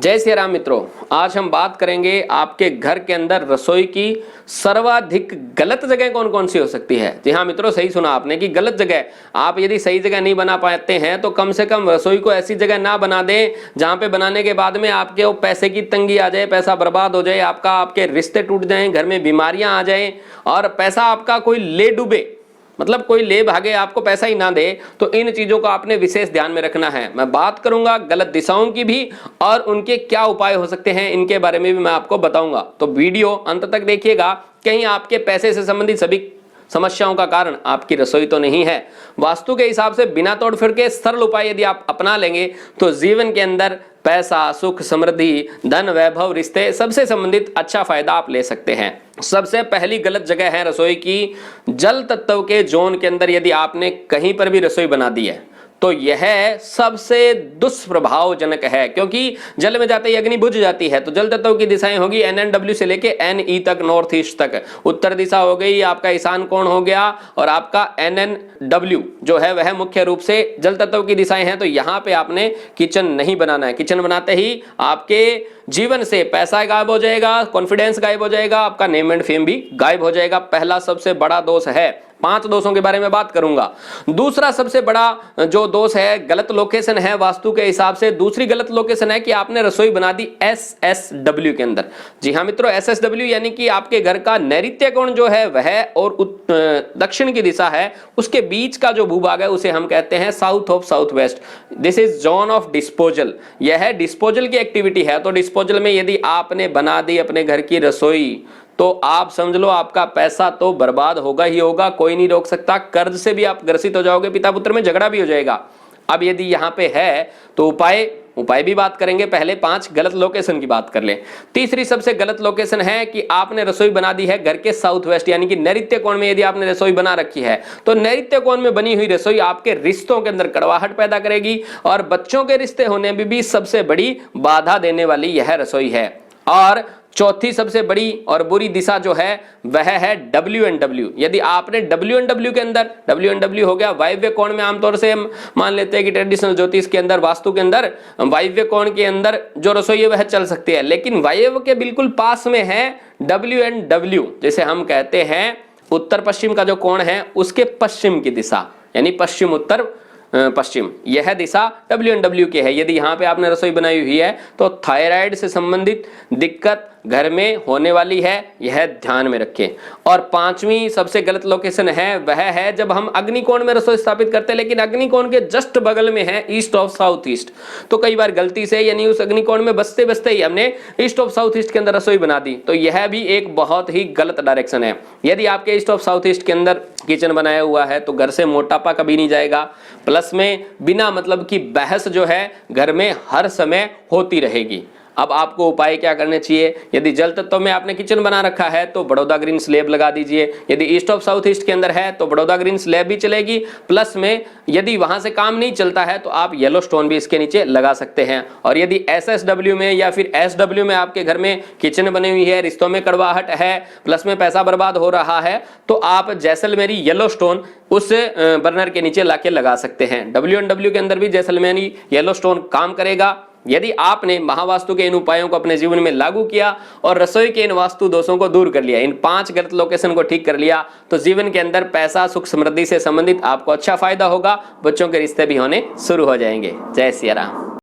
जय श्री राम मित्रों, आज हम बात करेंगे आपके घर के अंदर रसोई की सर्वाधिक गलत जगह कौन कौन सी हो सकती है। जी हाँ मित्रों, सही सुना आपने कि गलत जगह। आप यदि सही जगह नहीं बना पाते हैं तो कम से कम रसोई को ऐसी जगह ना बना दें जहां पे बनाने के बाद में आपके वो पैसे की तंगी आ जाए, पैसा बर्बाद हो जाए, आपके रिश्ते टूट जाएं, घर में बीमारियां आ जाएं और पैसा आपका कोई ले डूबे, मतलब कोई ले भागे, आपको पैसा ही ना दे। तो इन चीजों का आपने विशेष ध्यान में रखना है। मैं बात करूंगा गलत दिशाओं की भी और उनके क्या उपाय हो सकते हैं, इनके बारे में भी मैं आपको बताऊंगा। तो वीडियो अंत तक देखिएगा, कहीं आपके पैसे से संबंधित सभी समस्याओं का कारण आपकी रसोई तो नहीं है। वास्तु के हिसाब से बिना तोड़फोड़ के सरल उपाय यदि आप अपना लेंगे तो जीवन के अंदर पैसा, सुख, समृद्धि, धन, वैभव, रिश्ते सबसे संबंधित अच्छा फायदा आप ले सकते हैं। सबसे पहली गलत जगह है रसोई की जल तत्व के जोन के अंदर। यदि आपने कहीं पर भी रसोई बना दी है तो यह सबसे दुष्प्रभावजनक है, क्योंकि जल में जाते ही अग्नि बुझ जाती है। तो जल तत्व की दिशाएं होगी NNW से लेके NE तक, नॉर्थ ईस्ट तक। उत्तर दिशा हो गई आपका ईशान कोण हो गया, और आपका NNW जो है वह मुख्य रूप से जल तत्व की दिशाएं हैं। तो यहां पे आपने किचन नहीं बनाना है। किचन बनाते ही आपके जीवन से पैसा गायब हो जाएगा, कॉन्फिडेंस गायब हो जाएगा, आपका नेम एंड फेम भी गायब हो जाएगा। पहला सबसे बड़ा दोष है। 5 दोषों के बारे में बात करूंगा। दूसरा सबसे बड़ा जो दोष है, गलत लोकेशन है वास्तु के हिसाब से। दूसरी गलत लोकेशन है कि आपने रसोई बना दी SSW के अंदर। जी हाँ मित्रों, SSW यानी कि आपके घर का नैऋत्य कोण जो है वह और दक्षिण की दिशा है, उसके बीच का जो भूभाग है उसे हम कहते हैं south of south west. This is zone of disposal. यह डिस्पोजल की एक्टिविटी है। तो डिस्पोजल में यदि आपने बना दी अपने घर की रसोई तो आप समझ लो आपका पैसा तो बर्बाद होगा ही होगा, कोई नहीं रोक सकता। कर्ज से भी आप ग्रसित हो जाओगे, पिता पुत्र में झगड़ा भी हो जाएगा। अब यदि यहां पे है तो उपाय भी बात करेंगे। पहले 5 गलत लोकेशन की बात कर ले। तीसरी सबसे गलत लोकेशन है कि आपने रसोई बना दी है घर के साउथ वेस्ट, यानी कि नैऋत्य कोण में यदि आपने रसोई बना रखी है तो नैऋत्य कोण में बनी हुई रसोई आपके रिश्तों के अंदर कड़वाहट पैदा करेगी और बच्चों के रिश्ते होने में भी सबसे बड़ी बाधा देने वाली यह रसोई है। और चौथी सबसे बड़ी और बुरी दिशा जो है वह है WNW। यदि आपने WNW के अंदर, WNW हो गया वायव्य कोण में, आमतौर से हम मान लेते हैं कि ट्रेडिशनल ज्योतिष के अंदर, वास्तु के अंदर वायव्य कोण के अंदर जो रसोई है वह चल सकती है, लेकिन वायव्य के बिल्कुल पास में है WNW, जैसे हम कहते हैं उत्तर पश्चिम का जो कोण है उसके पश्चिम की दिशा, यानी पश्चिम उत्तर पश्चिम, यह दिशा WNW की है। यदि यहाँ पे आपने रसोई बनाई हुई है तो थायराइड से संबंधित दिक्कत घर में होने वाली है, यह ध्यान में रखें। और 5वीं सबसे गलत लोकेशन है वह है जब हम अग्निकोण में रसोई स्थापित करते हैं, लेकिन अग्निकोण के जस्ट बगल में है ईस्ट ऑफ साउथ ईस्ट। तो कई बार गलती से, यानी उस अग्निकोण में बसते बसते ही हमने ईस्ट ऑफ साउथ ईस्ट के अंदर रसोई बना दी, तो यह भी एक बहुत ही गलत डायरेक्शन है। यदि आपके ईस्ट ऑफ साउथ ईस्ट के अंदर किचन बनाया हुआ है तो घर से मोटापा कभी नहीं जाएगा, प्लस में बिना मतलब की बहस जो है घर में हर समय होती रहेगी। अब आपको उपाय क्या करने चाहिए? यदि जल तत्व में आपने किचन बना रखा है तो बड़ौदा ग्रीन स्लैब लगा दीजिए। यदि ईस्ट ऑफ साउथ ईस्ट के अंदर है तो बड़ौदा ग्रीन स्लैब भी चलेगी, प्लस में यदि वहां से काम नहीं चलता है तो आप येलो स्टोन भी इसके नीचे लगा सकते हैं। और यदि SSW में या फिर SW में आपके घर में किचन बनी हुई है, रिश्तों में कड़वाहट है, प्लस में पैसा बर्बाद हो रहा है, तो आप जैसलमेरी येलो स्टोन उस बर्नर के नीचे लाके लगा सकते हैं। WNW के अंदर भी जैसलमेरी येलो स्टोन काम करेगा। यदि आपने महावास्तु के इन उपायों को अपने जीवन में लागू किया और रसोई के इन वास्तु दोषों को दूर कर लिया, इन 5 गलत लोकेशन को ठीक कर लिया, तो जीवन के अंदर पैसा, सुख, समृद्धि से संबंधित आपको अच्छा फायदा होगा। बच्चों के रिश्ते भी होने शुरू हो जाएंगे। जय सिया राम।